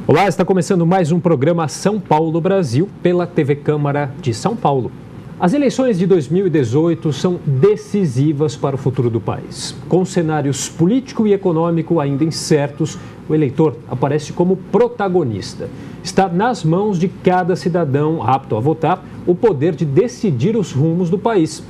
Olá, está começando mais um programa São Paulo Brasil pela TV Câmara de São Paulo. As eleições de 2018 são decisivas para o futuro do país. Com cenários político e econômico ainda incertos, o eleitor aparece como protagonista. Está nas mãos de cada cidadão apto a votar o poder de decidir os rumos do país.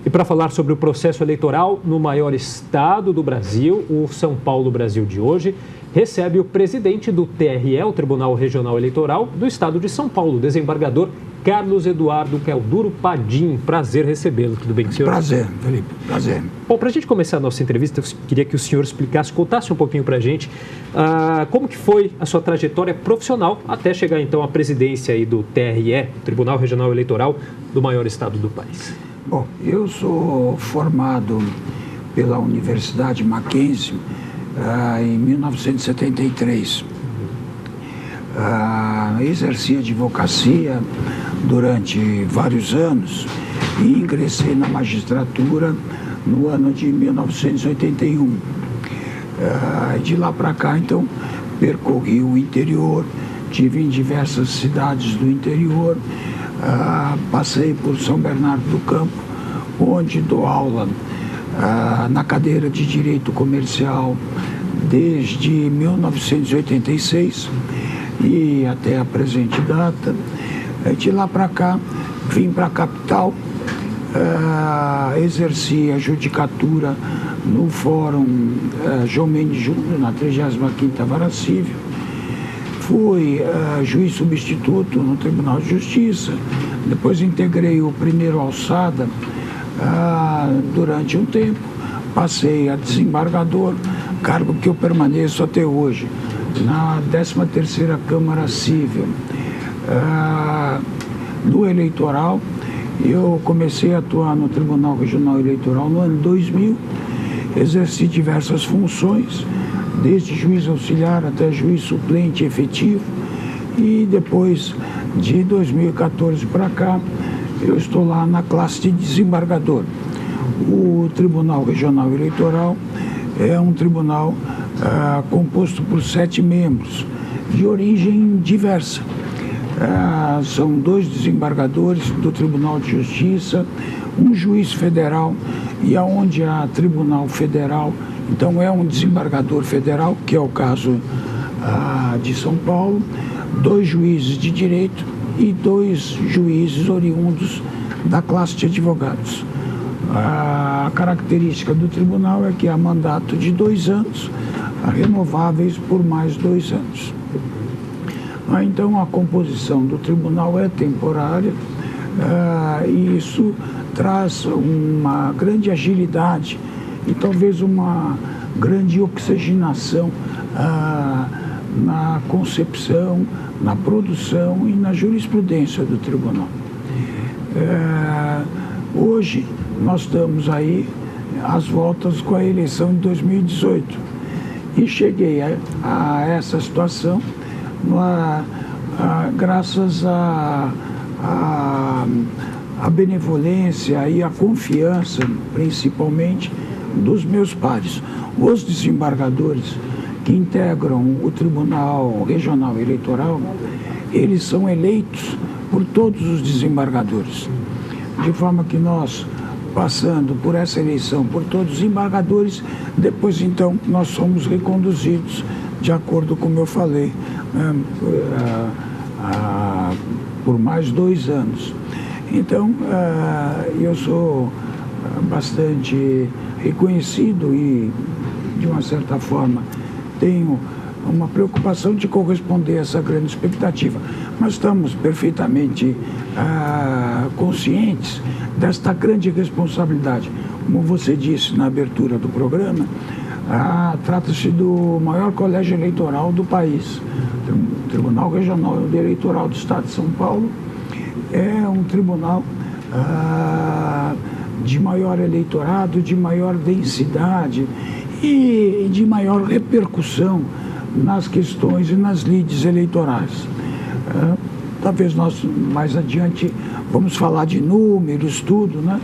E para falar sobre o processo eleitoral no maior estado do Brasil, o São Paulo Brasil de hoje recebe o presidente do TRE, o Tribunal Regional Eleitoral do estado de São Paulo, o desembargador Carlos Eduardo Kelduro Padim. Prazer recebê-lo. Tudo bem, senhor? Prazer, Felipe. Prazer. Bom, para a gente começar a nossa entrevista, eu queria que o senhor explicasse, contasse um pouquinho para a gente como que foi a sua trajetória profissional até chegar, então, à presidência aí do TRE, Tribunal Regional Eleitoral do maior estado do país. Bom, eu sou formado pela Universidade Mackenzie em 1973. Exerci advocacia durante vários anos e ingressei na magistratura no ano de 1981. De lá para cá, então, percorri o interior, tive em diversas cidades do interior, passei por São Bernardo do Campo, onde dou aula na cadeira de Direito Comercial desde 1986 e até a presente data. De lá para cá, vim para a capital, exerci a judicatura no Fórum João Mendes Júnior, na 35ª Vara Civil. Fui juiz substituto no Tribunal de Justiça, depois integrei o primeiro alçada durante um tempo, passei a desembargador, cargo que eu permaneço até hoje, na 13ª Câmara Civil. No eleitoral, eu comecei a atuar no Tribunal Regional Eleitoral no ano 2000, exerci diversas funções, desde juiz auxiliar até juiz suplente efetivo, e depois de 2014 para cá, eu estou lá na classe de desembargador. O Tribunal Regional Eleitoral é um tribunal composto por 7 membros, de origem diversa. São 2 desembargadores do Tribunal de Justiça, um juiz federal, e aonde há Tribunal Federal, então é um desembargador federal, que é o caso de São Paulo, 2 juízes de direito e 2 juízes oriundos da classe de advogados. A característica do tribunal é que há mandato de 2 anos, renováveis por mais 2 anos. Então a composição do tribunal é temporária e isso traz uma grande agilidade e talvez uma grande oxigenação na concepção, na produção e na jurisprudência do tribunal. Hoje nós estamos aí às voltas com a eleição de 2018 e cheguei a essa situação graças à benevolência e à confiança, principalmente, dos meus pares. Os desembargadores que integram o Tribunal Regional Eleitoral, eles são eleitos por todos os desembargadores. De forma que nós, passando por essa eleição, por todos os desembargadores, depois então nós somos reconduzidos, de acordo com como eu falei, por mais 2 anos. Então, eu sou bastante reconhecido e, de uma certa forma, tenho uma preocupação de corresponder a essa grande expectativa. Mas estamos perfeitamente conscientes desta grande responsabilidade. Como você disse na abertura do programa, trata-se do maior colégio eleitoral do país. O Tribunal Regional Eleitoral do Estado de São Paulo é um tribunal de maior eleitorado, de maior densidade e de maior repercussão nas questões e nas lides eleitorais. Talvez nós mais adiante vamos falar de números, tudo, né?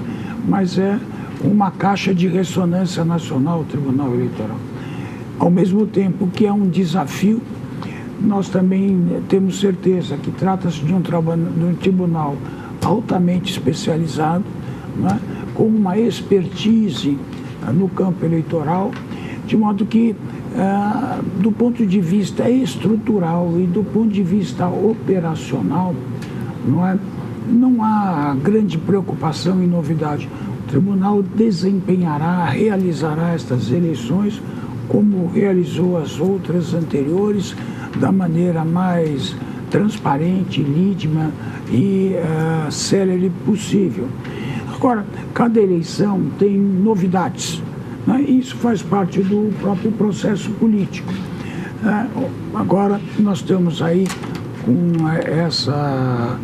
Mas é uma caixa de ressonância nacional, o Tribunal Eleitoral. Ao mesmo tempo que é um desafio nós também temos certeza que trata-se de um tribunal altamente especializado, né, com uma expertise no campo eleitoral, de modo que, do ponto de vista estrutural e do ponto de vista operacional, não há grande preocupação e novidade. O tribunal realizará estas eleições como realizou as outras anteriores, da maneira mais transparente, lídima e célere possível. Agora, cada eleição tem novidades, né? Isso faz parte do próprio processo político. Agora, nós estamos aí com essa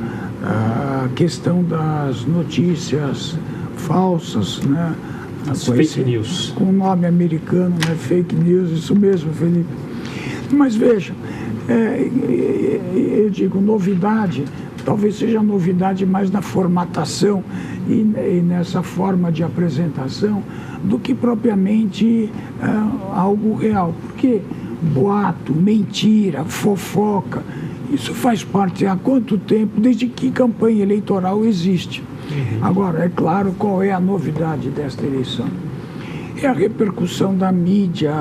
questão das notícias falsas, né? As fake news. Com o nome americano, né? Fake news, isso mesmo, Felipe. Mas veja, eu digo, novidade, talvez seja novidade mais na formatação e nessa forma de apresentação do que propriamente algo real. Porque boato, mentira, fofoca, isso faz parte há quanto tempo, desde que campanha eleitoral existe. Agora, é claro, qual é a novidade desta eleição? É a repercussão da mídia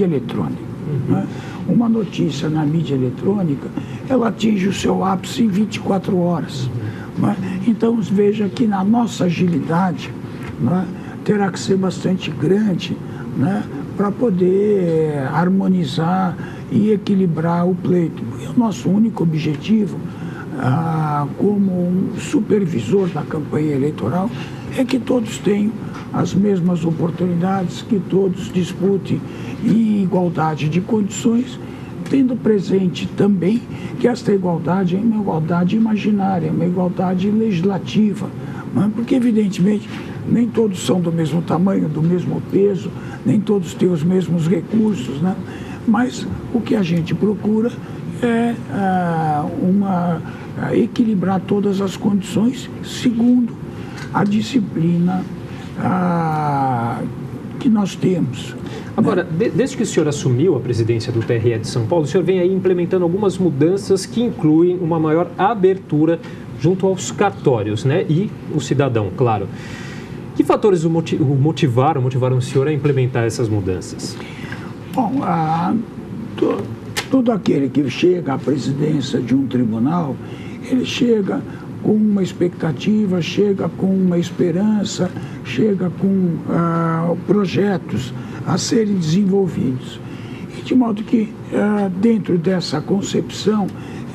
eletrônica. Né? Uma notícia na mídia eletrônica, ela atinge o seu ápice em 24 horas. Né? Então, veja que na nossa agilidade, né, terá que ser bastante grande, né, para poder harmonizar e equilibrar o pleito. E o nosso único objetivo, como um supervisor da campanha eleitoral, é que todos tenham as mesmas oportunidades, que todos disputem em igualdade de condições, tendo presente também que esta igualdade é uma igualdade imaginária, uma igualdade legislativa, né? Porque, evidentemente, nem todos são do mesmo tamanho, do mesmo peso, nem todos têm os mesmos recursos, né? Mas o que a gente procura é equilibrar todas as condições segundo a disciplina que nós temos. Agora, desde que o senhor assumiu a presidência do TRE de São Paulo, o senhor vem aí implementando algumas mudanças que incluem uma maior abertura junto aos cartórios, né? E o cidadão, claro. Que fatores motivaram o senhor a implementar essas mudanças? Bom, todo aquele que chega à presidência de um tribunal, ele chega com uma expectativa, chega com uma esperança, chega com projetos a serem desenvolvidos. E de modo que, dentro dessa concepção,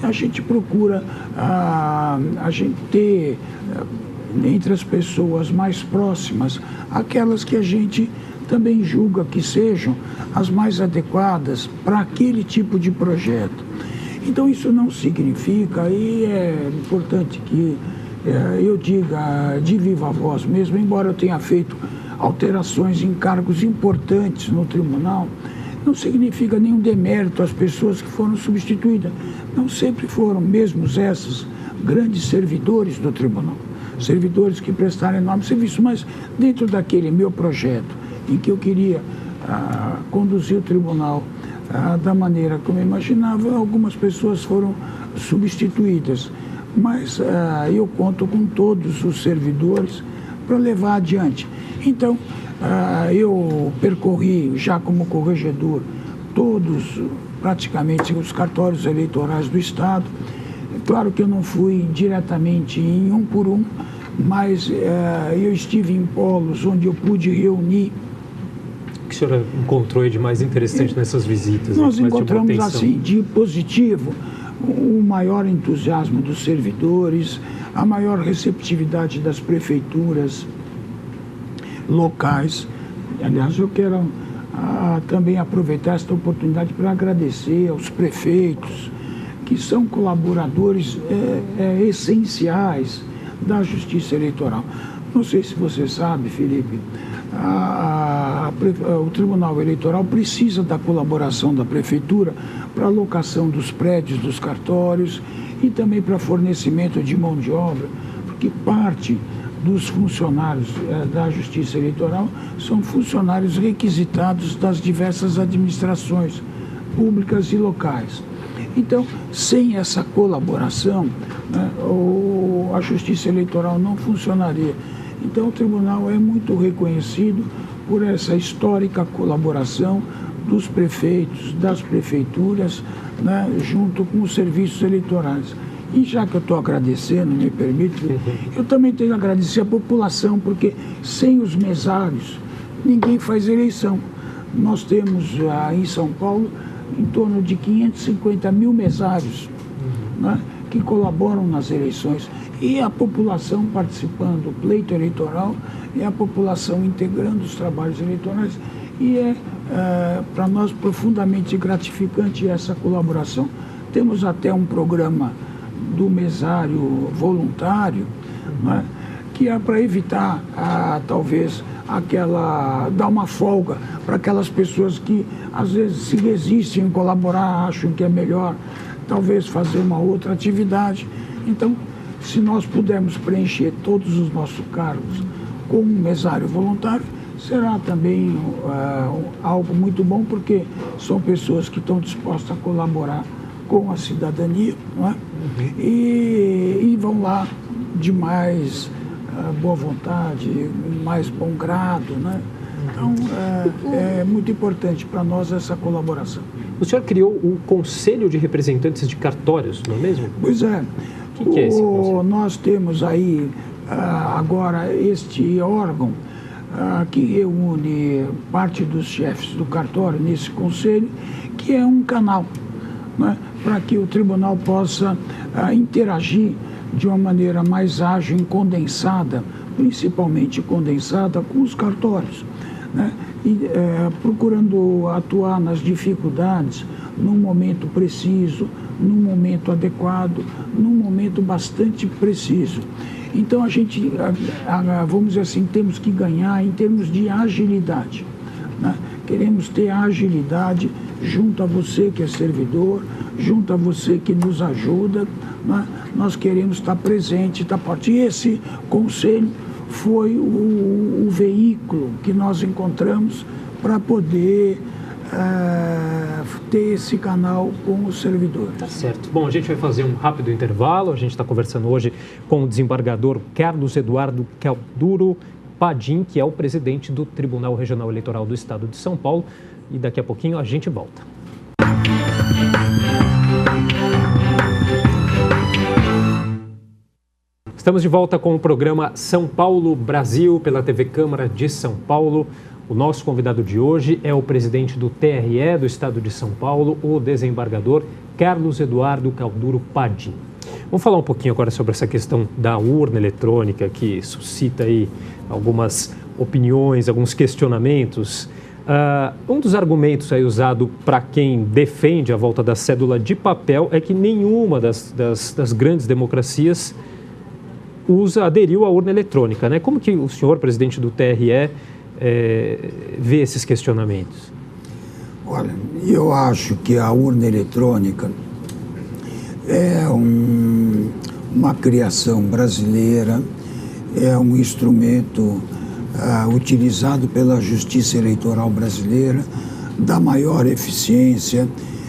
a gente procura a gente ter entre as pessoas mais próximas aquelas que a gente também julga que sejam as mais adequadas para aquele tipo de projeto. Então, isso não significa, e é importante que eu diga de viva voz mesmo, embora eu tenha feito alterações em cargos importantes no tribunal, não significa nenhum demérito às pessoas que foram substituídas. Não sempre foram mesmo esses grandes servidores do tribunal, servidores que prestaram enorme serviço, mas dentro daquele meu projeto, em que eu queria conduzir o tribunal da maneira como eu imaginava, algumas pessoas foram substituídas, mas eu conto com todos os servidores para levar adiante. Então, eu percorri já como corregedor todos, praticamente, os cartórios eleitorais do Estado. Claro que eu não fui diretamente em um por um, mas eu estive em polos onde eu pude reunir. O que o senhor encontrou de mais interessante nessas visitas? Nós encontramos, assim, de positivo, o maior entusiasmo dos servidores, a maior receptividade das prefeituras locais. Aliás, eu quero também aproveitar esta oportunidade para agradecer aos prefeitos, que são colaboradores essenciais da Justiça Eleitoral. Não sei se você sabe, Felipe, o Tribunal Eleitoral precisa da colaboração da Prefeitura para a alocação dos prédios dos cartórios e também para fornecimento de mão de obra, porque parte dos funcionários da Justiça Eleitoral são funcionários requisitados das diversas administrações públicas e locais. Então, sem essa colaboração, né, a Justiça Eleitoral não funcionaria. Então, o Tribunal é muito reconhecido por essa histórica colaboração dos prefeitos, das prefeituras, né, junto com os serviços eleitorais. E já que eu estou agradecendo, me permite, eu também tenho que agradecer a população, porque sem os mesários, ninguém faz eleição. Nós temos em São Paulo em torno de 550 mil mesários, né, que colaboram nas eleições. E a população participando do pleito eleitoral é a população integrando os trabalhos eleitorais. E para nós, profundamente gratificante essa colaboração. Temos até um programa do mesário voluntário, né, que é para evitar, talvez, dar uma folga para aquelas pessoas que, às vezes, se resistem em colaborar, acham que é melhor, talvez, fazer uma outra atividade. Então, se nós pudermos preencher todos os nossos cargos com um mesário voluntário, será também algo muito bom, porque são pessoas que estão dispostas a colaborar com a cidadania, não é? E vão lá de mais boa vontade, mais bom grado, né? Então, é muito importante para nós essa colaboração. O senhor criou o Conselho de Representantes de Cartórios, não é mesmo? Pois é. O que é esse conselho? Nós temos aí agora este órgão que reúne parte dos chefes do cartório nesse conselho, que é um canal, né, para que o tribunal possa interagir de uma maneira mais ágil e condensada, principalmente condensada com os cartórios, né, e procurando atuar nas dificuldades num momento preciso, num momento adequado, num momento bastante preciso. Então a gente, vamos dizer assim, temos que ganhar em termos de agilidade, né? Queremos ter agilidade junto a você que é servidor, junto a você que nos ajuda, né? Nós queremos estar presente, estar forte. E esse conselho foi o veículo que nós encontramos para poder ter esse canal com os servidores. Tá certo. Bom, a gente vai fazer um rápido intervalo. A gente está conversando hoje com o desembargador Carlos Eduardo Calduro Padim, que é o presidente do Tribunal Regional Eleitoral do Estado de São Paulo. E daqui a pouquinho a gente volta. Estamos de volta com o programa São Paulo Brasil pela TV Câmara de São Paulo. O nosso convidado de hoje é o presidente do TRE do Estado de São Paulo, o desembargador Carlos Eduardo Calduro Padim. Vamos falar um pouquinho agora sobre essa questão da urna eletrônica, que suscita aí algumas opiniões, alguns questionamentos. Um dos argumentos aí usado para quem defende a volta da cédula de papel é que nenhuma das grandes democracias aderiu à urna eletrônica, né? Como que o senhor, presidente do TRE, vê esses questionamentos? Olha, eu acho que a urna eletrônica é uma criação brasileira, é um instrumento utilizado pela Justiça Eleitoral brasileira, da maior eficiência,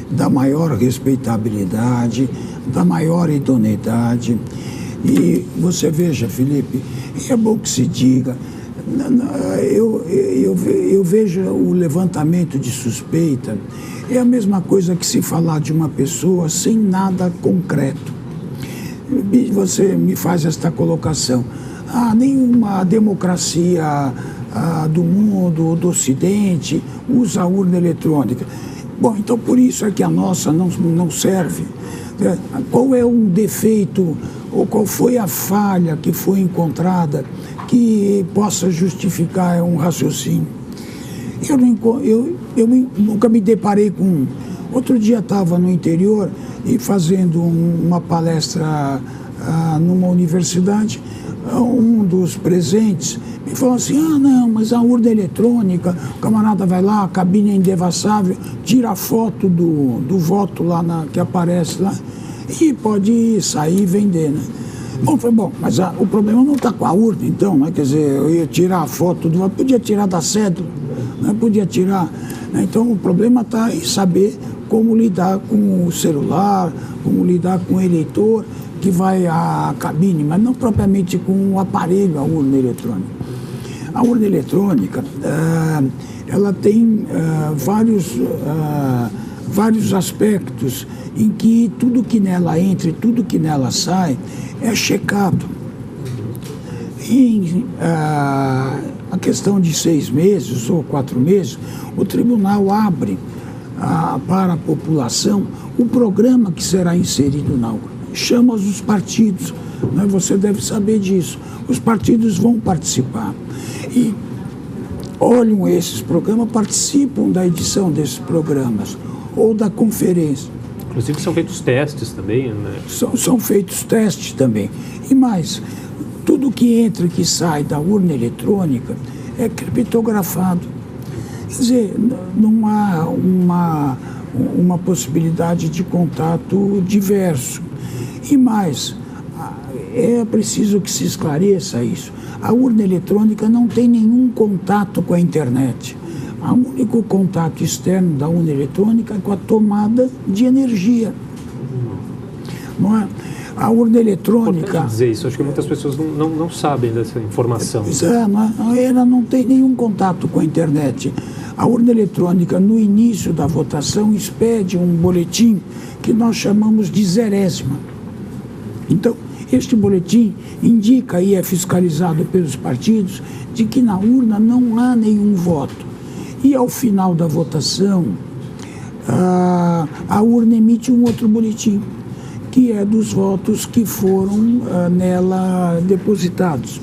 da maior respeitabilidade, da maior idoneidade. E você veja, Felipe, é bom que se diga, eu vejo o levantamento de suspeita, é a mesma coisa que se falar de uma pessoa sem nada concreto. Você me faz esta colocação. Nenhuma democracia do mundo, do Ocidente, usa a urna eletrônica. Bom, então por isso é que a nossa não serve. Qual é um defeito ou qual foi a falha que foi encontrada que possa justificar um raciocínio? Eu nunca me deparei com... Outro dia estava no interior e fazendo uma palestra numa universidade, um dos presentes me falou assim, não, mas a urna eletrônica, o camarada vai lá, a cabine é indevassável, tira a foto do voto lá que aparece lá e pode sair e vender, né? Bom, foi bom, mas o problema não está com a urna, então, né? Quer dizer, eu ia tirar a foto do voto, podia tirar da cédula, né? Podia tirar, né? Então o problema está em saber como lidar com o celular, como lidar com o eleitor que vai à cabine, mas não propriamente com o aparelho, a urna eletrônica. A urna eletrônica, ela tem vários aspectos em que tudo que nela entra e tudo que nela sai é checado. A questão de 6 meses ou 4 meses, o tribunal abre para a população o programa que será inserido na urna. Chama os partidos, né? Você deve saber disso. Os partidos vão participar e olham esses programas, participam da edição desses programas ou da conferência. Inclusive são feitos testes também, né? São feitos testes também. E mais, tudo que entra e que sai da urna eletrônica é criptografado. Quer dizer, não há uma possibilidade de contato diverso. E mais, é preciso que se esclareça isso. A urna eletrônica não tem nenhum contato com a internet. O único contato externo da urna eletrônica é com a tomada de energia. Não é? A urna eletrônica... É importante dizer isso, acho que muitas pessoas não sabem dessa informação. Ela não tem nenhum contato com a internet. A urna eletrônica, no início da votação, expede um boletim que nós chamamos de zerésima. Então, este boletim indica e é fiscalizado pelos partidos de que na urna não há nenhum voto. E ao final da votação, a urna emite um outro boletim, que é dos votos que foram nela depositados.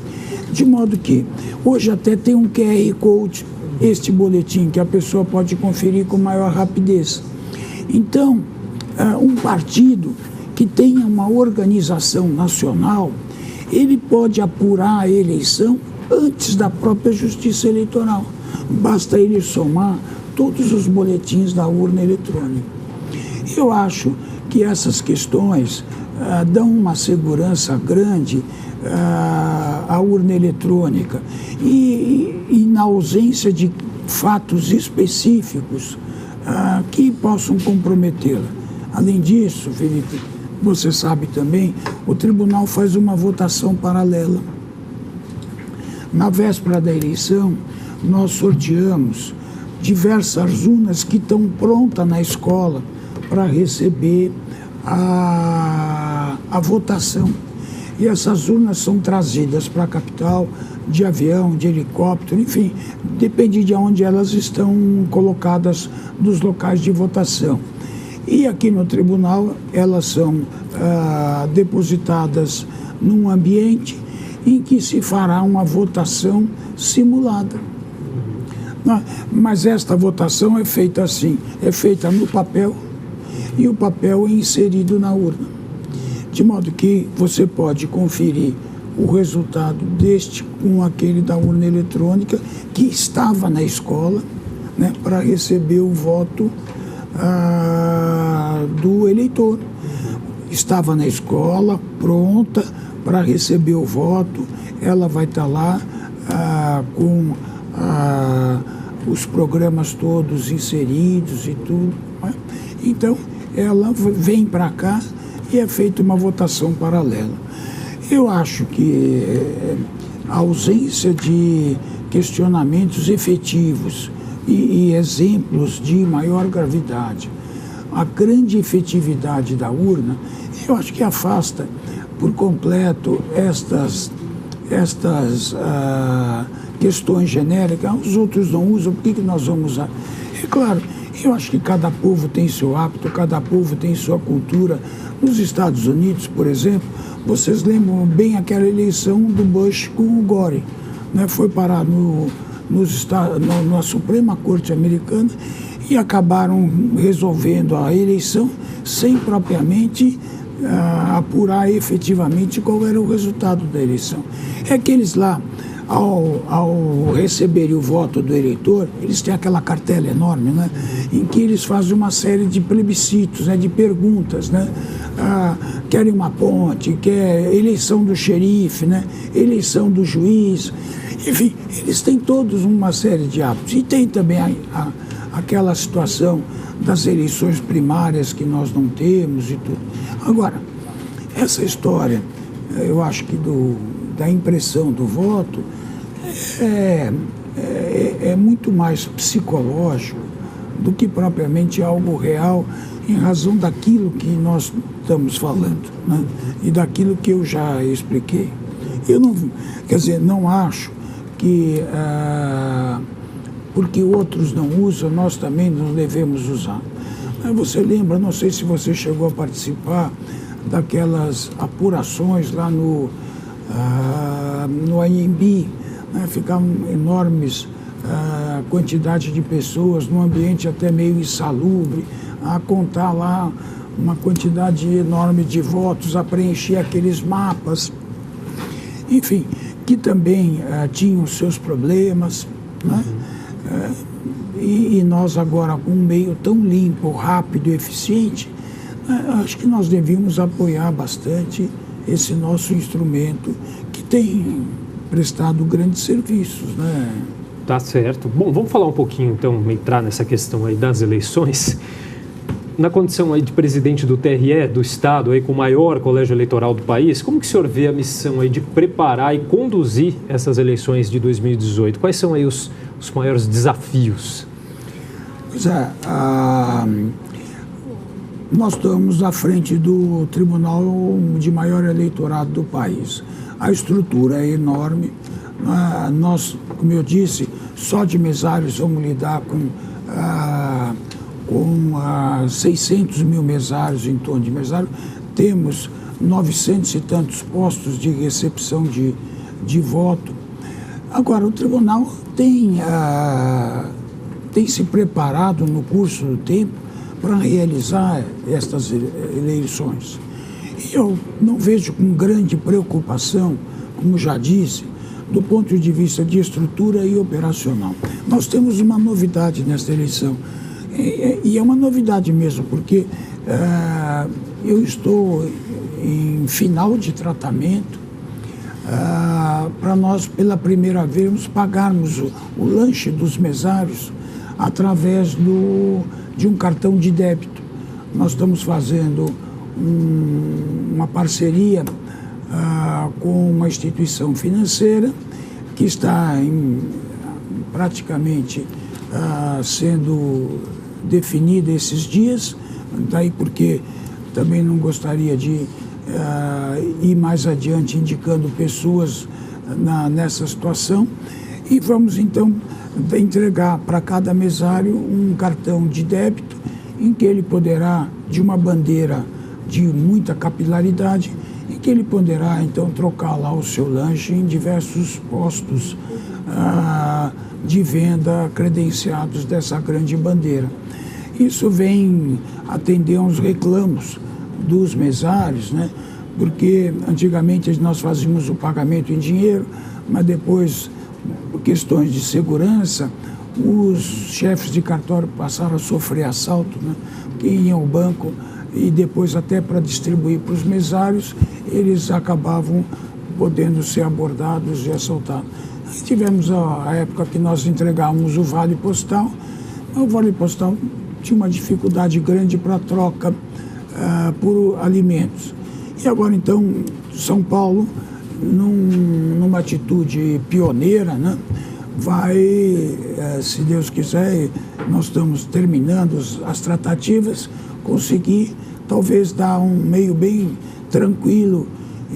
De modo que, hoje até tem um QR Code, este boletim, que a pessoa pode conferir com maior rapidez. Então, um partido que tenha uma organização nacional, ele pode apurar a eleição antes da própria Justiça Eleitoral. Basta ele somar todos os boletins da urna eletrônica. Eu acho que essas questões dão uma segurança grande à urna eletrônica e na ausência de fatos específicos que possam comprometê-la. Além disso, Felipe, você sabe também, o tribunal faz uma votação paralela. Na véspera da eleição, nós sorteamos diversas urnas que estão prontas na escola para receber a votação. E essas urnas são trazidas para a capital de avião, de helicóptero, enfim, depende de onde elas estão colocadas nos locais de votação. E aqui no tribunal elas são depositadas num ambiente em que se fará uma votação simulada. Mas esta votação é feita assim, é feita no papel e o papel é inserido na urna. De modo que você pode conferir o resultado deste com aquele da urna eletrônica que estava na escola, né, para receber o voto do eleitor. Estava na escola, pronta para receber o voto, ela vai estar lá com os programas todos inseridos e tudo, né? Então, ela vem para cá e é feita uma votação paralela. Eu acho que a ausência de questionamentos efetivos e exemplos de maior gravidade, a grande efetividade da urna, eu acho que afasta por completo estas questões genéricas. Os outros não usam, por que nós vamos usar? É claro, eu acho que cada povo tem seu hábito, cada povo tem sua cultura. Nos Estados Unidos, por exemplo, vocês lembram bem aquela eleição do Bush com o Gore, né? Foi parar na Suprema Corte Americana e acabaram resolvendo a eleição sem propriamente apurar efetivamente qual era o resultado da eleição. É que eles lá, ao receberem o voto do eleitor, eles têm aquela cartela enorme, né, em que eles fazem uma série de plebiscitos, né, de perguntas, né, querem uma ponte, quer eleição do xerife, né, eleição do juiz, enfim, eles têm todos uma série de hábitos. E tem também aquela situação das eleições primárias que nós não temos e tudo. Agora, essa história, eu acho que da impressão do voto é muito mais psicológico do que propriamente algo real, em razão daquilo que nós estamos falando, né? E daquilo que eu já expliquei. Eu não acho que porque outros não usam, nós também não devemos usar. Mas você lembra, não sei se você chegou a participar daquelas apurações lá no ANB, né? Ficavam enormes quantidade de pessoas num ambiente até meio insalubre, a contar lá uma quantidade enorme de votos, a preencher aqueles mapas, enfim, que também tinham seus problemas, né? E nós agora, com um meio tão limpo, rápido e eficiente, acho que nós devíamos apoiar bastante esse nosso instrumento que tem prestado grandes serviços, né? Tá certo. Bom, vamos falar um pouquinho, então, entrar nessa questão aí das eleições. Na condição aí de presidente do TRE, do Estado, aí com o maior colégio eleitoral do país, como que o senhor vê a missão aí de preparar e conduzir essas eleições de 2018? Quais são aí os maiores desafios? Pois é, nós estamos à frente do tribunal de maior eleitorado do país. A estrutura é enorme. Nós, como eu disse, só de mesários vamos lidar com 600 mil mesários, em torno de mesários. Temos 900 e tantos postos de recepção de voto. Agora, o tribunal tem se preparado no curso do tempo para realizar estas eleições. E eu não vejo com grande preocupação, como já disse, do ponto de vista de estrutura e operacional. Nós temos uma novidade nesta eleição, e é uma novidade mesmo, porque eu estou em final de tratamento para nós, pela primeira vez, pagarmos o lanche dos mesários através de um cartão de débito. Nós estamos fazendo uma parceria com uma instituição financeira que está praticamente sendo definida esses dias, daí porque também não gostaria de ir mais adiante indicando pessoas nessa situação, e vamos então entregar para cada mesário um cartão de débito em que ele poderá, de uma bandeira de muita capilaridade, em que ele poderá então trocar lá o seu lanche em diversos postos de venda credenciados dessa grande bandeira. Isso vem atender uns reclamos dos mesários, né? Porque antigamente nós fazíamos o pagamento em dinheiro, mas depois, por questões de segurança, os chefes de cartório passaram a sofrer assalto, né? Que iam ao banco e depois até para distribuir para os mesários, eles acabavam podendo ser abordados e assaltados. Aí tivemos a época que nós entregávamos o Vale Postal. O Vale Postal tinha uma dificuldade grande para troca por alimentos. E agora, então, São Paulo, numa atitude pioneira, né, vai, se Deus quiser, nós estamos terminando as tratativas, conseguir talvez dar um meio bem tranquilo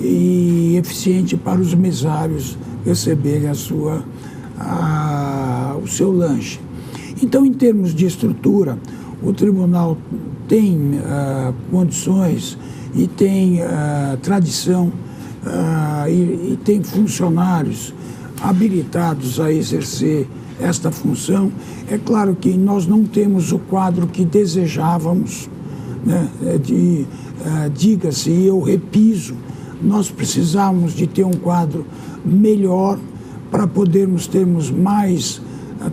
e eficiente para os mesários receberem o seu lanche. Então, em termos de estrutura, o tribunal tem condições e tem tradição e tem funcionários habilitados a exercer esta função. É claro que nós não temos o quadro que desejávamos, né? Diga-se, e eu repiso, nós precisamos de ter um quadro melhor para podermos termos mais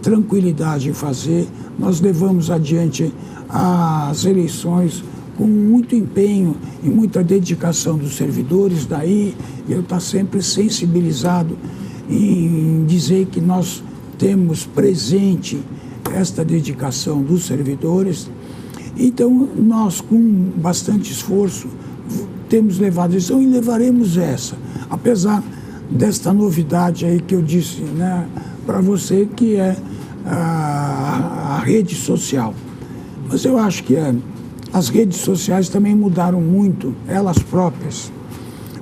tranquilidade em fazer. Nós levamos adiante as eleições com muito empenho e muita dedicação dos servidores, daí eu estou sempre sensibilizado em dizer que nós temos presente esta dedicação dos servidores Então, nós, com bastante esforço, temos levado isso e levaremos essa, apesar desta novidade aí que eu disse, né, para você, que é a rede social. Mas eu acho que as redes sociais também mudaram muito, elas próprias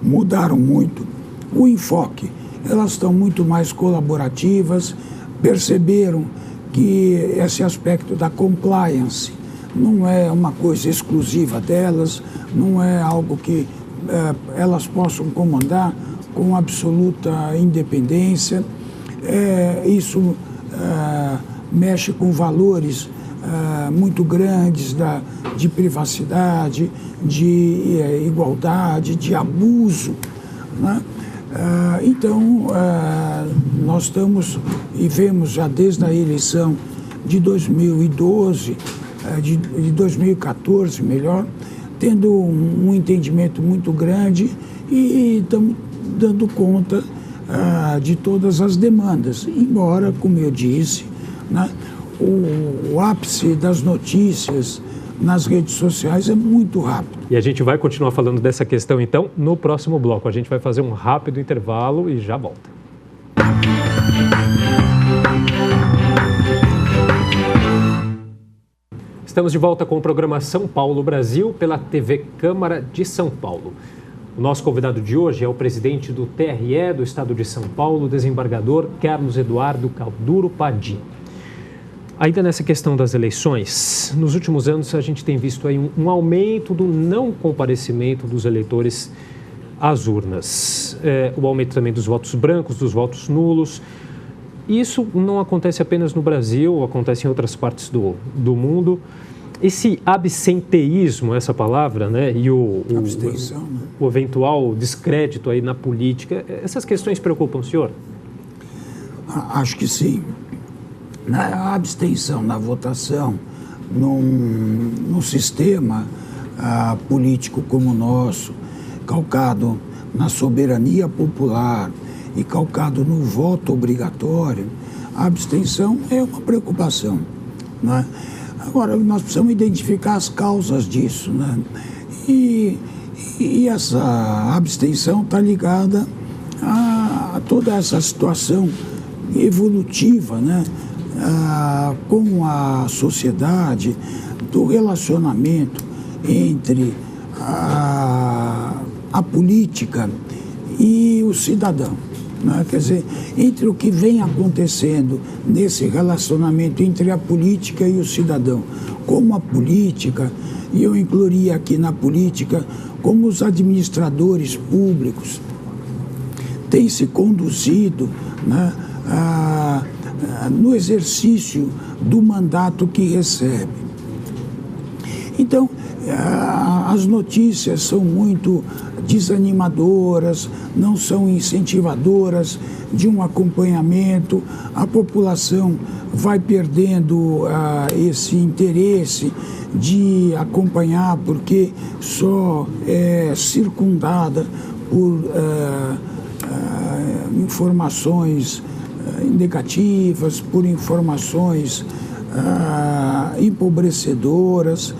mudaram muito o enfoque. Elas estão muito mais colaborativas, perceberam que esse aspecto da compliance não é uma coisa exclusiva delas, não é algo que elas possam comandar com absoluta independência. Isso mexe com valores muito grandes de privacidade, de igualdade, de abuso, né? Então, nós estamos e vemos já desde a eleição de 2012, de 2014, melhor, tendo um entendimento muito grande e estamos dando conta de todas as demandas. Embora, como eu disse, né, o ápice das notícias nas redes sociais é muito rápido. E a gente vai continuar falando dessa questão, então, no próximo bloco. A gente vai fazer um rápido intervalo e já volta. Estamos de volta com o programa São Paulo Brasil pela TV Câmara de São Paulo. O nosso convidado de hoje é o presidente do TRE do Estado de São Paulo, desembargador Carlos Eduardo Calduro Padim. Ainda nessa questão das eleições, nos últimos anos a gente tem visto aí um aumento do não comparecimento dos eleitores às urnas. O aumento também dos votos brancos, dos votos nulos. Isso não acontece apenas no Brasil, acontece em outras partes do mundo. Esse absenteísmo, essa palavra, né, e o eventual descrédito aí na política, essas questões preocupam o senhor? Acho que sim. A abstenção na votação, num sistema político como o nosso, calcado na soberania popular e calcado no voto obrigatório, a abstenção é uma preocupação, né? Agora, nós precisamos identificar as causas disso, né? E essa abstenção está ligada a toda essa situação evolutiva, né? Com a sociedade, do relacionamento entre a política e o cidadão, né? Quer dizer, entre o que vem acontecendo nesse relacionamento entre a política e o cidadão, como a política, e eu incluiria aqui na política, como os administradores públicos têm se conduzido, né, no exercício do mandato que recebe. Então, as notícias são muito desanimadoras, não são incentivadoras de um acompanhamento, a população vai perdendo esse interesse de acompanhar, porque só é circundada por informações negativas, por informações empobrecedoras.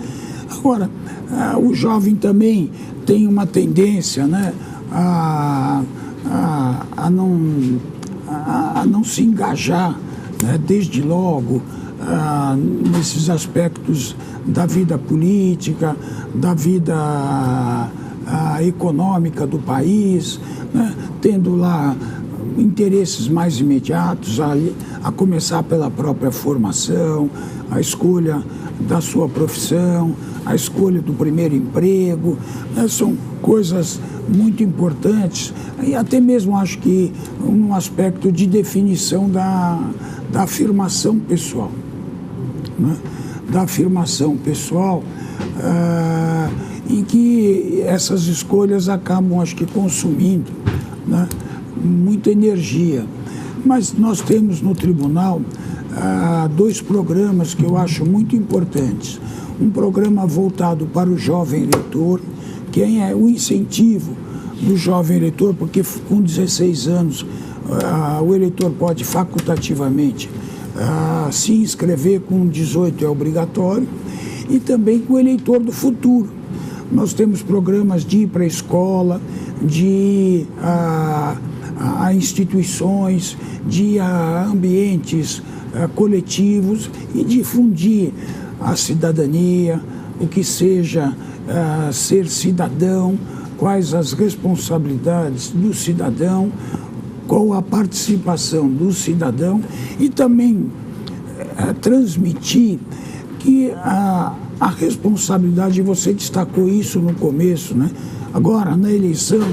Agora, o jovem também tem uma tendência, né, a não se engajar, né, desde logo nesses aspectos da vida política, da vida econômica do país, né, tendo lá interesses mais imediatos, a começar pela própria formação, a escolha da sua profissão, a escolha do primeiro emprego, né? São coisas muito importantes e até mesmo acho que um aspecto de definição da afirmação pessoal, né? Da afirmação pessoal, em que essas escolhas acabam, acho que, consumindo, né, muita energia. Mas nós temos no tribunal dois programas que eu acho muito importantes. Um programa voltado para o jovem eleitor, que é o incentivo do jovem eleitor, porque com 16 anos o eleitor pode facultativamente se inscrever, com 18 é obrigatório, e também com o eleitor do futuro. Nós temos programas de ir para a escola, de ir a instituições, de ir a ambientes coletivos e difundir a cidadania, o que seja ser cidadão, quais as responsabilidades do cidadão, qual a participação do cidadão e também transmitir que a responsabilidade, você destacou isso no começo, né? Agora, na eleição,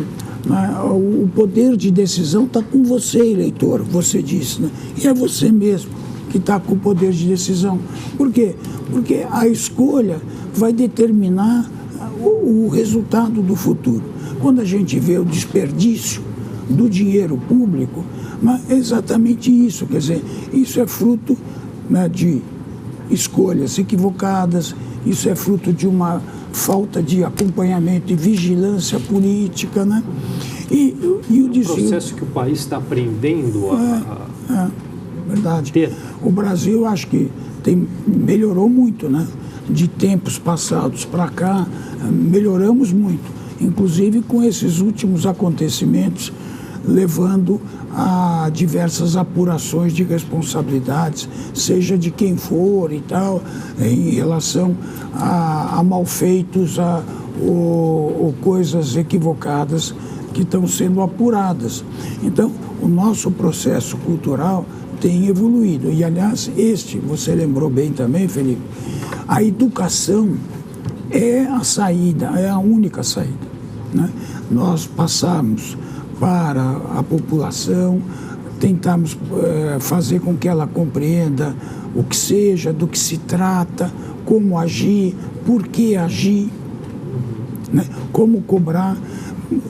né, o poder de decisão está com você, eleitor, você disse, né? E é você mesmo que está com o poder de decisão. Por quê? Porque a escolha vai determinar o resultado do futuro. Quando a gente vê o desperdício do dinheiro público, mas é exatamente isso, quer dizer, isso é fruto, né, de escolhas equivocadas, isso é fruto de uma falta de acompanhamento e vigilância política, né? E o processo que o país está aprendendo verdade. ter. O Brasil, acho que melhorou muito, né? De tempos passados para cá, melhoramos muito, inclusive com esses últimos acontecimentos, levando a diversas apurações de responsabilidades, seja de quem for e tal, em relação a malfeitos ou coisas equivocadas que estão sendo apuradas. Então, o nosso processo cultural tem evoluído. E, aliás, você lembrou bem também, Felipe, a educação é a saída, é a única saída, né? Nós passamos para a população, tentamos fazer com que ela compreenda o que seja, do que se trata, como agir, por que agir, né? Como cobrar.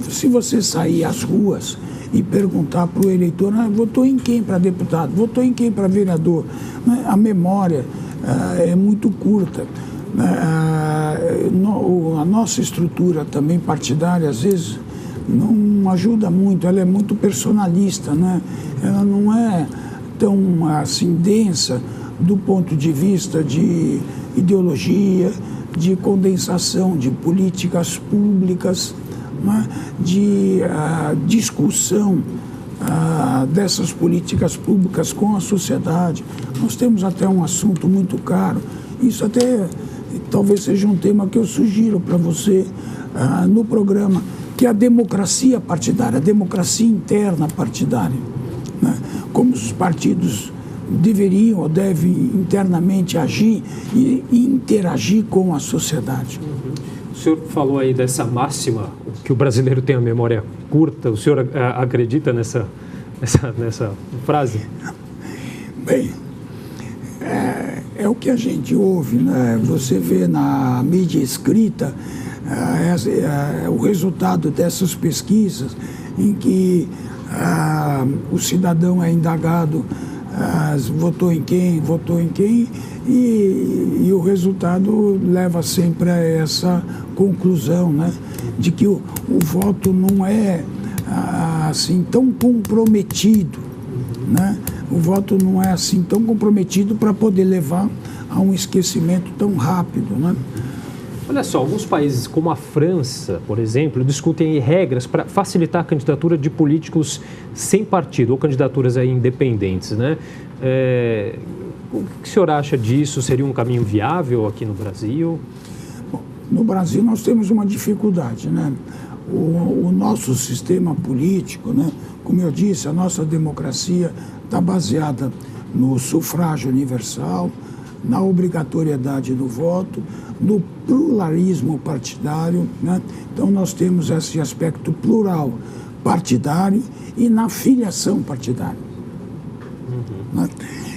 Se você sair às ruas e perguntar para o eleitor, votou em quem para deputado, votou em quem para vereador, né? A memória é muito curta. A nossa estrutura também partidária, às vezes, não ajuda muito, ela é muito personalista, né? Ela não é tão assim densa do ponto de vista de ideologia, de condensação de políticas públicas, né? De discussão dessas políticas públicas com a sociedade. Nós temos até um assunto muito caro, isso até talvez seja um tema que eu sugiro para você no programa, que é a democracia partidária, a democracia interna partidária, né? Como os partidos deveriam ou devem internamente agir e interagir com a sociedade. O senhor falou aí dessa máxima, que o brasileiro tem a memória curta. O senhor acredita nessa frase? Bem, é o que a gente ouve, né? Você vê na mídia escrita o resultado dessas pesquisas em que o cidadão é indagado, votou em quem, e o resultado leva sempre a essa conclusão, né? De que o voto não é assim tão comprometido, né? O voto não é assim tão comprometido para poder levar a um esquecimento tão rápido, né? Olha só, alguns países como a França, por exemplo, discutem regras para facilitar a candidatura de políticos sem partido ou candidaturas aí independentes, né? O que o senhor acha disso? Seria um caminho viável aqui no Brasil? Bom, no Brasil nós temos uma dificuldade, né? O nosso sistema político, né? Como eu disse, a nossa democracia está baseada no sufrágio universal, na obrigatoriedade do voto, no pluralismo partidário, né? Então nós temos esse aspecto plural partidário e na filiação partidária. Né?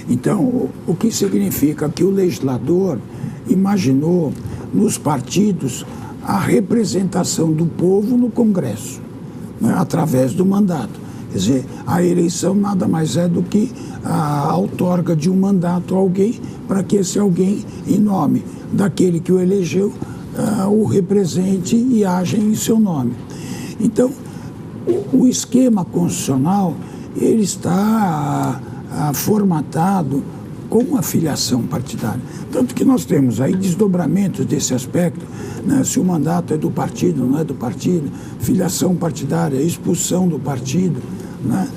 Então, o que significa que o legislador imaginou nos partidos a representação do povo no Congresso, né? Através do mandato. Quer dizer, a eleição nada mais é do que a outorga de um mandato a alguém, para que esse alguém, em nome daquele que o elegeu, o represente e haja em seu nome. Então, o esquema constitucional, ele está formatado com a filiação partidária. Tanto que nós temos aí desdobramentos desse aspecto, né? Se o mandato é do partido, não é do partido, filiação partidária, expulsão do partido, né?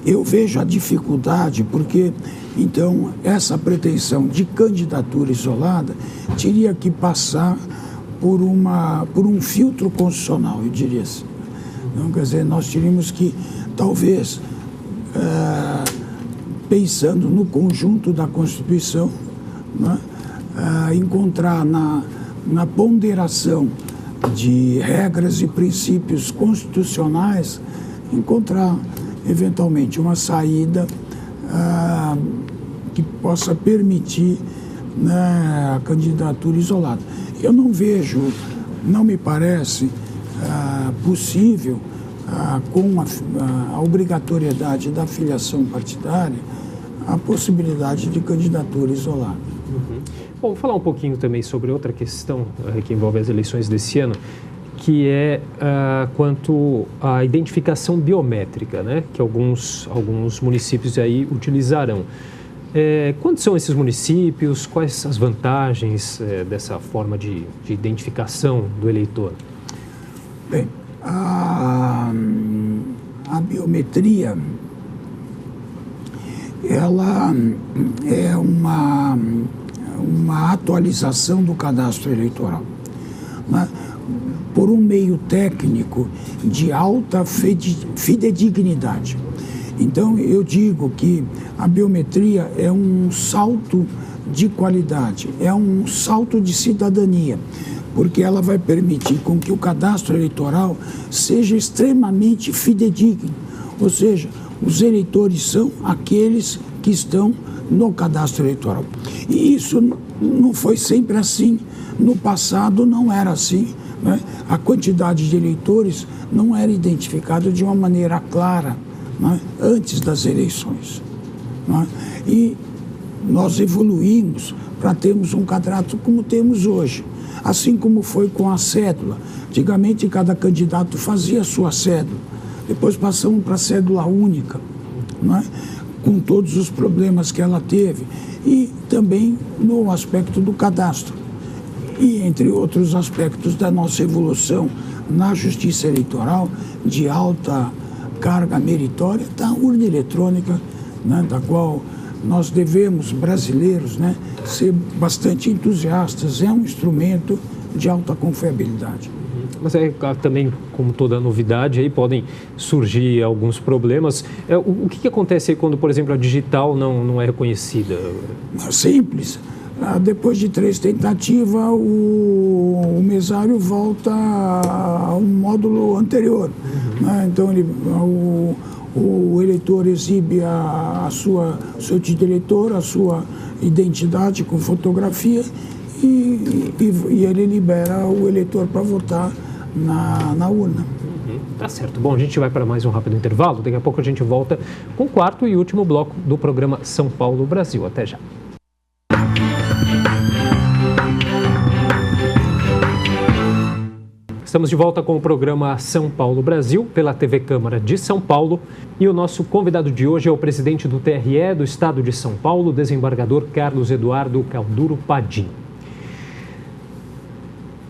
Eu vejo a dificuldade porque, então, essa pretensão de candidatura isolada teria que passar por um filtro constitucional, eu diria assim. Então, quer dizer, nós teríamos que, talvez, pensando no conjunto da Constituição, né, encontrar na ponderação de regras e princípios constitucionais, encontrar, eventualmente, uma saída que possa permitir, né, a candidatura isolada. Eu não vejo, não me parece possível, com a obrigatoriedade da filiação partidária, a possibilidade de candidatura isolada. Uhum. Bom, vou falar um pouquinho também sobre outra questão que envolve as eleições desse ano, que é quanto à identificação biométrica, né, que alguns municípios aí utilizarão. Quantos são esses municípios? Quais as vantagens dessa forma de identificação do eleitor? Bem, a biometria, ela é uma atualização do cadastro eleitoral, né, por um meio técnico de alta fidedignidade. Então, eu digo que a biometria é um salto de qualidade, é um salto de cidadania, porque ela vai permitir com que o cadastro eleitoral seja extremamente fidedigno, ou seja, os eleitores são aqueles que estão no cadastro eleitoral. E isso não foi sempre assim, no passado não era assim, né? A quantidade de eleitores não era identificada de uma maneira clara, né, antes das eleições, né? E nós evoluímos para termos um cadastro como temos hoje, assim como foi com a cédula. Antigamente cada candidato fazia a sua cédula, depois passamos para a cédula única, né, com todos os problemas que ela teve, e também no aspecto do cadastro, e entre outros aspectos da nossa evolução na justiça eleitoral de alta carga meritória, da urna eletrônica, né, da qual nós devemos, brasileiros, né, ser bastante entusiastas. É um instrumento de alta confiabilidade. Mas também, como toda novidade, aí podem surgir alguns problemas. O que acontece aí quando, por exemplo, a digital não é reconhecida? Simples. Depois de 3 tentativas, o mesário volta ao módulo anterior. Né? Então, o eleitor exibe seu título de eleitor, a sua identidade com fotografia e ele libera o eleitor para votar na urna. Tá certo. Bom, a gente vai para mais um rápido intervalo. Daqui a pouco a gente volta com o 4º e último bloco do programa São Paulo Brasil. Até já. Estamos de volta com o programa São Paulo Brasil, pela TV Câmara de São Paulo. E o nosso convidado de hoje é o presidente do TRE do Estado de São Paulo, desembargador Carlos Eduardo Calduro Padim.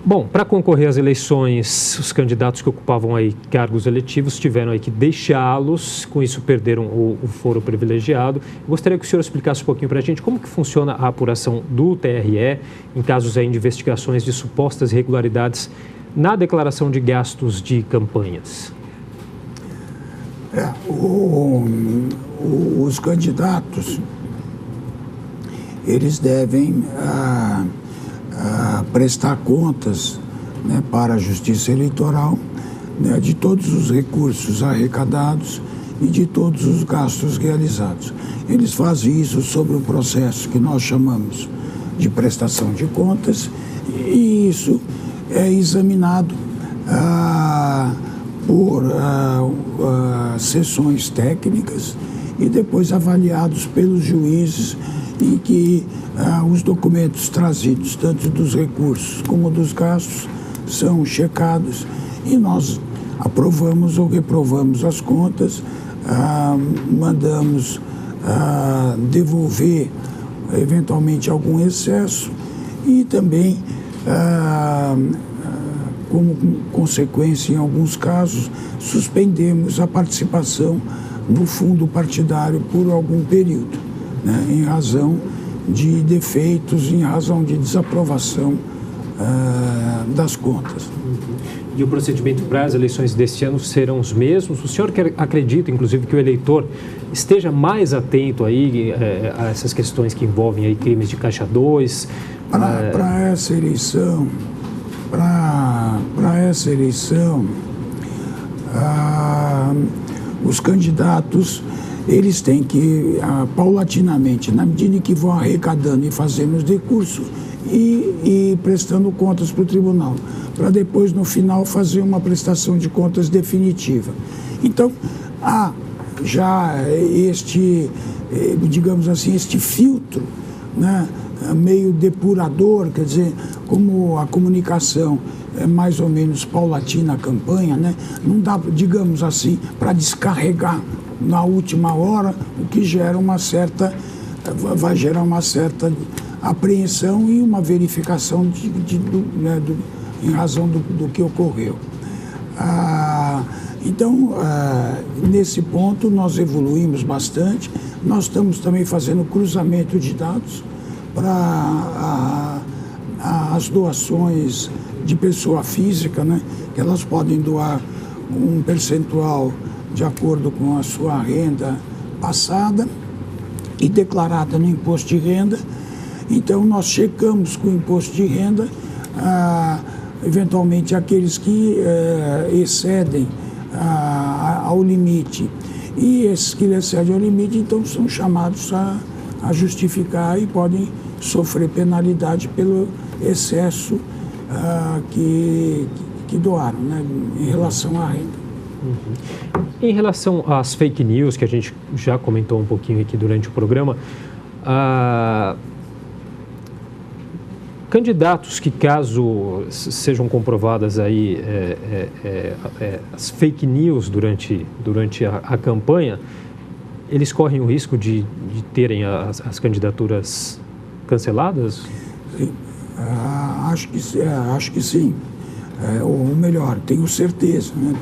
Bom, para concorrer às eleições, os candidatos que ocupavam aí cargos eletivos tiveram aí que deixá-los, com isso perderam o foro privilegiado. Eu gostaria que o senhor explicasse um pouquinho para a gente como que funciona a apuração do TRE em casos aí de investigações de supostas irregularidades na declaração de gastos de campanhas. Os candidatos, eles devem prestar contas, né, para a Justiça Eleitoral, né, de todos os recursos arrecadados e de todos os gastos realizados. Eles fazem isso sobre o processo que nós chamamos de prestação de contas, e isso é examinado por sessões técnicas e depois avaliados pelos juízes, em que os documentos trazidos, tanto dos recursos como dos gastos, são checados e nós aprovamos ou reprovamos as contas, mandamos devolver eventualmente algum excesso e também, como consequência, em alguns casos, suspendemos a participação no fundo partidário por algum período, né, em razão de defeitos, em razão de desaprovação das contas. E o procedimento para as eleições deste ano serão os mesmos? O senhor acredita, inclusive, que o eleitor esteja mais atento aí a essas questões que envolvem aí crimes de Caixa 2? Para essa eleição, os candidatos, eles têm que, paulatinamente, na medida em que vão arrecadando e fazendo os recursos, e prestando contas para o tribunal, para depois, no final, fazer uma prestação de contas definitiva. Então, há já digamos assim, este filtro, né, meio depurador, quer dizer, como a comunicação é mais ou menos paulatina a campanha, né, não dá, digamos assim, para descarregar na última hora, o que vai gerar uma certa apreensão e uma verificação em razão do que ocorreu. Então, nesse ponto, nós evoluímos bastante. Nós estamos também fazendo cruzamento de dados para as doações de pessoa física, né, que elas podem doar um percentual de acordo com a sua renda passada e declarada no imposto de renda. Então, nós checamos com o imposto de renda, eventualmente, aqueles que excedem ao limite. E esses que excedem ao limite, então, são chamados a justificar e podem sofrer penalidade pelo excesso que doaram, né, em relação à renda. Uhum. Em relação às fake news, que a gente já comentou um pouquinho aqui durante o programa, candidatos que, caso sejam comprovadas aí as fake news durante a campanha, eles correm o risco de terem as candidaturas canceladas? Acho que sim. Ou melhor, tenho certeza, né?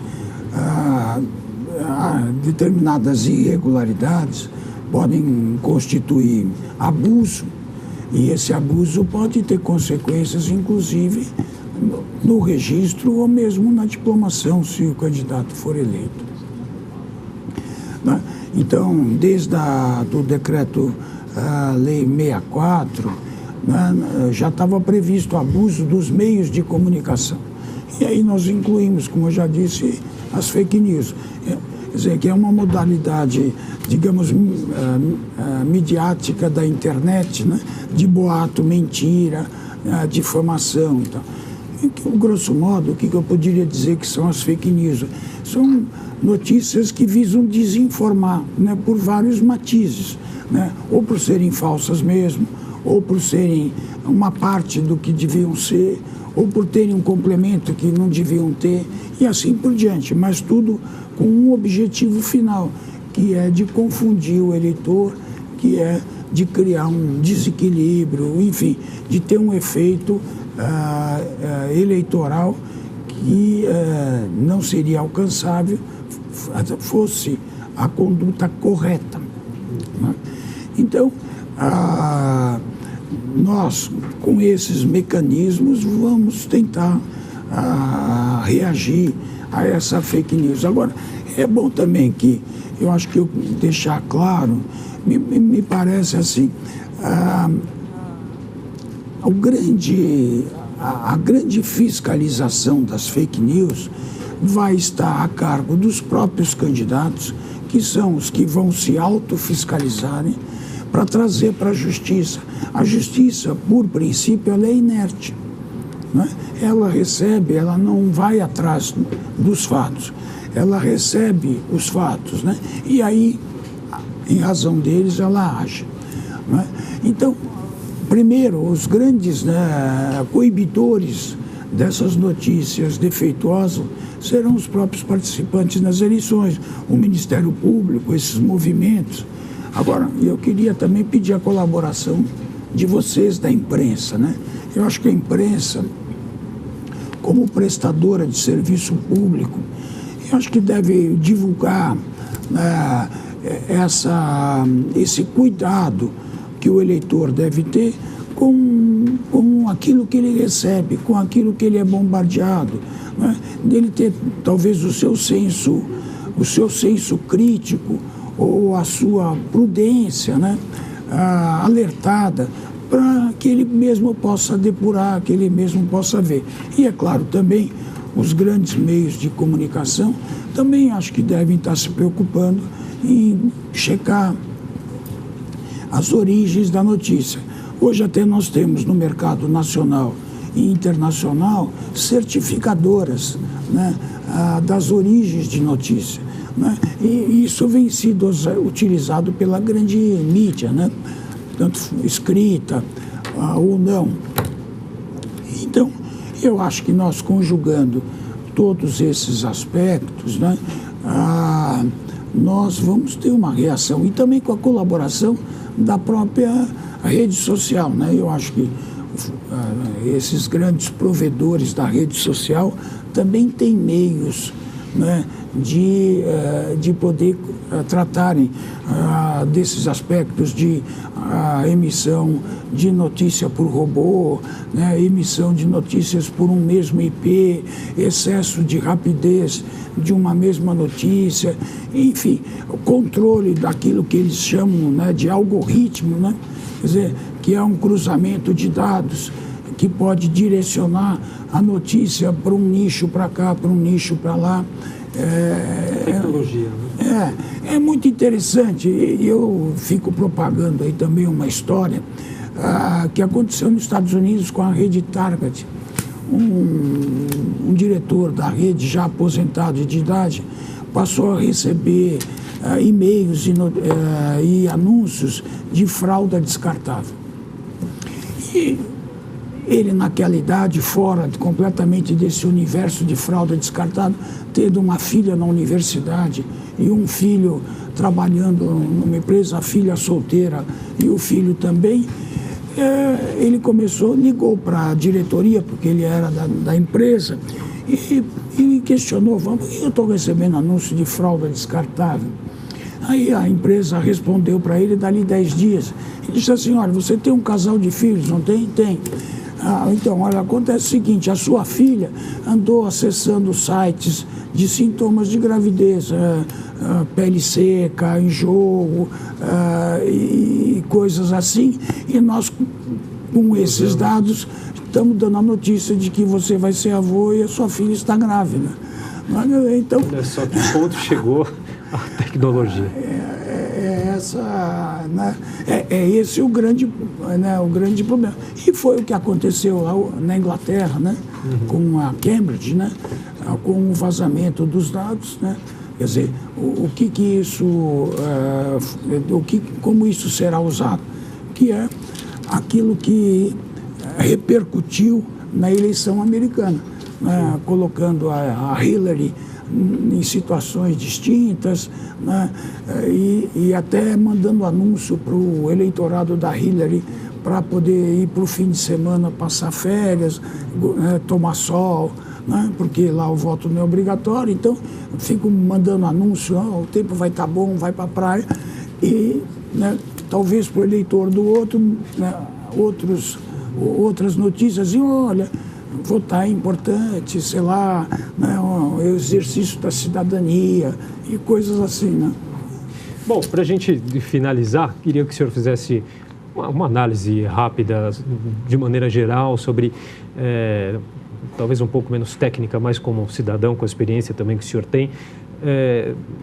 Determinadas irregularidades podem constituir abuso, e esse abuso pode ter consequências, inclusive, no registro ou mesmo na diplomação, se o candidato for eleito. Então, desde do decreto Lei 64, já estava previsto o abuso dos meios de comunicação. E aí nós incluímos, como eu já disse, as fake news. Quer dizer, que é uma modalidade, digamos, midiática da internet, né? De boato, mentira, difamação. Então, grosso modo, o que eu poderia dizer que são as fake news? São notícias que visam desinformar, né? Por vários matizes, né? Ou por serem falsas mesmo, ou por serem uma parte do que deviam ser, ou por terem um complemento que não deviam ter, e assim por diante, mas tudo com um objetivo final, que é de confundir o eleitor, que é de criar um desequilíbrio, enfim, de ter um efeito eleitoral que não seria alcançável fosse a conduta correta, né? Então, nós, com esses mecanismos, vamos tentar reagir a essa fake news. Agora, é bom também que, eu acho que eu deixar claro, me parece assim, a grande fiscalização das fake news vai estar a cargo dos próprios candidatos, que são os que vão se autofiscalizarem para trazer para a justiça. A justiça, por princípio, ela é inerte, né? Ela não vai atrás dos fatos, ela recebe os fatos, né? E aí, em razão deles, ela age, né? Então, primeiro, os grandes, né, coibidores dessas notícias defeituosas serão os próprios participantes nas eleições, o Ministério Público, esses movimentos, Agora, eu queria também pedir a colaboração de vocês da imprensa, né? Eu acho que a imprensa, como prestadora de serviço público, eu acho que deve divulgar esse cuidado que o eleitor deve ter com aquilo que ele recebe, com aquilo que ele é bombardeado, né? Dele ter talvez o seu senso crítico ou a sua prudência, né? Alertada, para que ele mesmo possa depurar, que ele mesmo possa ver. E é claro, também os grandes meios de comunicação também acho que devem estar se preocupando em checar as origens da notícia. Hoje até nós temos no mercado nacional e internacional certificadoras, né, das origens de notícia, né? E isso vem sido utilizado pela grande mídia, né? Tanto escrita ou não. Então, eu acho que nós conjugando todos esses aspectos, né, nós vamos ter uma reação e também com a colaboração da própria rede social, né? Eu acho que esses grandes provedores da rede social também têm meios, né, de poder tratarem desses aspectos de emissão de notícia por robô, né, emissão de notícias por um mesmo IP, excesso de rapidez de uma mesma notícia, enfim, o controle daquilo que eles chamam, né, de algoritmo, né, quer dizer, que é um cruzamento de dados que pode direcionar a notícia para um nicho para cá, para um nicho para lá. Tecnologia, né? É muito interessante. Eu fico propagando aí também uma história que aconteceu nos Estados Unidos com a rede Target. Um diretor da rede, já aposentado de idade, passou a receber e-mails e anúncios de fralda descartável. E ele, naquela idade, fora completamente desse universo de fralda descartável, tendo uma filha na universidade e um filho trabalhando numa empresa, a filha solteira e o filho também, ele ligou para a diretoria, porque ele era da empresa, e questionou: eu estou recebendo anúncio de fralda descartável. Aí a empresa respondeu para ele dali 10 dias. Ele disse assim: olha, você tem um casal de filhos, não tem? Tem. Então, olha, acontece o seguinte: a sua filha andou acessando sites de sintomas de gravidez, pele seca, enjoo e coisas assim, e nós, com esses dados, estamos dando a notícia de que você vai ser avô e a sua filha está grávida. Então, olha só que ponto chegou a tecnologia. Esse o grande problema. E foi o que aconteceu lá na Inglaterra, né? Com a Cambridge, né? Com o vazamento dos dados, né? Quer dizer, como isso será usado? Que é aquilo que repercutiu na eleição americana, né? Colocando a Hillary em situações distintas, né? E até mandando anúncio para o eleitorado da Hillary para poder ir para o fim de semana passar férias, tomar sol, né? Porque lá o voto não é obrigatório. Então, fico mandando anúncio: o tempo vai estar bom, vai para a praia. E, né, talvez para o eleitor do outro, né, outras notícias, e olha, votar é importante, sei lá, né, o exercício da cidadania e coisas assim, né? Bom, para a gente finalizar, queria que o senhor fizesse uma análise rápida, de maneira geral, sobre, talvez um pouco menos técnica, mas como cidadão, com a experiência também que o senhor tem.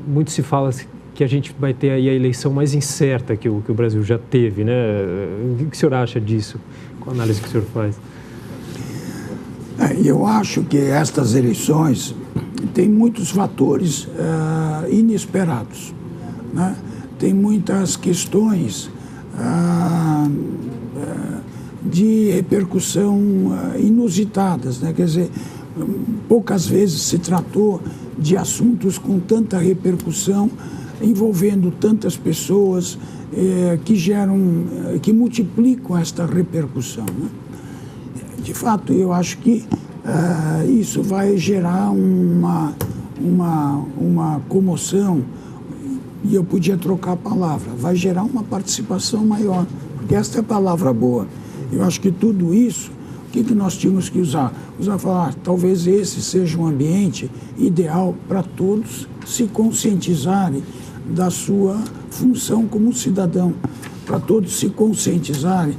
Muito se fala que a gente vai ter aí a eleição mais incerta que o Brasil já teve, né? O que o senhor acha disso? Qual a análise que o senhor faz? Eu acho que estas eleições têm muitos fatores inesperados, né? Tem muitas questões de repercussão inusitadas, né? Quer dizer, poucas vezes se tratou de assuntos com tanta repercussão envolvendo tantas pessoas que multiplicam esta repercussão, né? De fato, eu acho que isso vai gerar uma comoção, e eu podia trocar a palavra, vai gerar uma participação maior, porque esta é a palavra boa. Eu acho que tudo isso, o que nós tínhamos que usar? Falar, talvez esse seja um ambiente ideal para todos se conscientizarem da sua função como cidadão, para todos se conscientizarem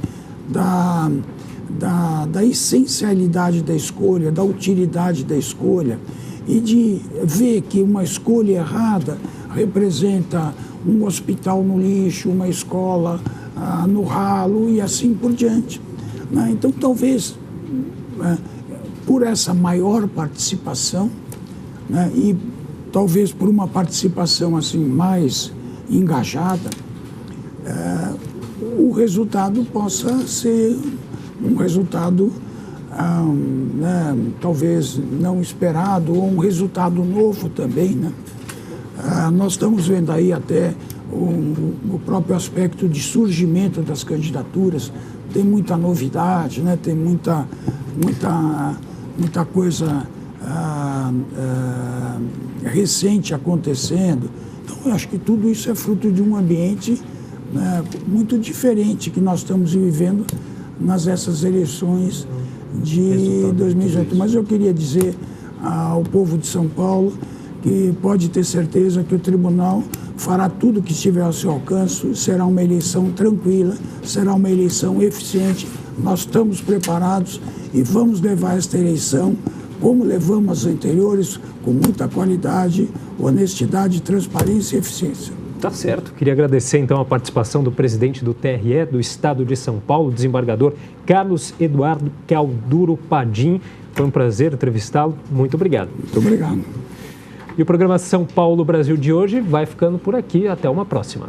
da essencialidade da escolha, da utilidade da escolha, e de ver que uma escolha errada representa um hospital no lixo, uma escola no ralo e assim por diante, né? Então, talvez, por essa maior participação, né, e talvez por uma participação assim mais engajada, o resultado possa ser um resultado né, talvez não esperado, ou um resultado novo também, né? Nós estamos vendo aí até o próprio aspecto de surgimento das candidaturas, tem muita novidade, né? Tem muita coisa recente acontecendo. Então, eu acho que tudo isso é fruto de um ambiente, né, muito diferente que nós estamos vivendo nessas eleições de 2018. Mas eu queria dizer ao povo de São Paulo que pode ter certeza que o tribunal fará tudo o que estiver ao seu alcance, será uma eleição tranquila, será uma eleição eficiente. Nós estamos preparados e vamos levar esta eleição, como levamos as anteriores, com muita qualidade, honestidade, transparência e eficiência. Tá certo. Queria agradecer, então, a participação do presidente do TRE do Estado de São Paulo, desembargador Carlos Eduardo Calduro Padim. Foi um prazer entrevistá-lo. Muito obrigado. Muito obrigado. E o programa São Paulo Brasil de hoje vai ficando por aqui. Até uma próxima.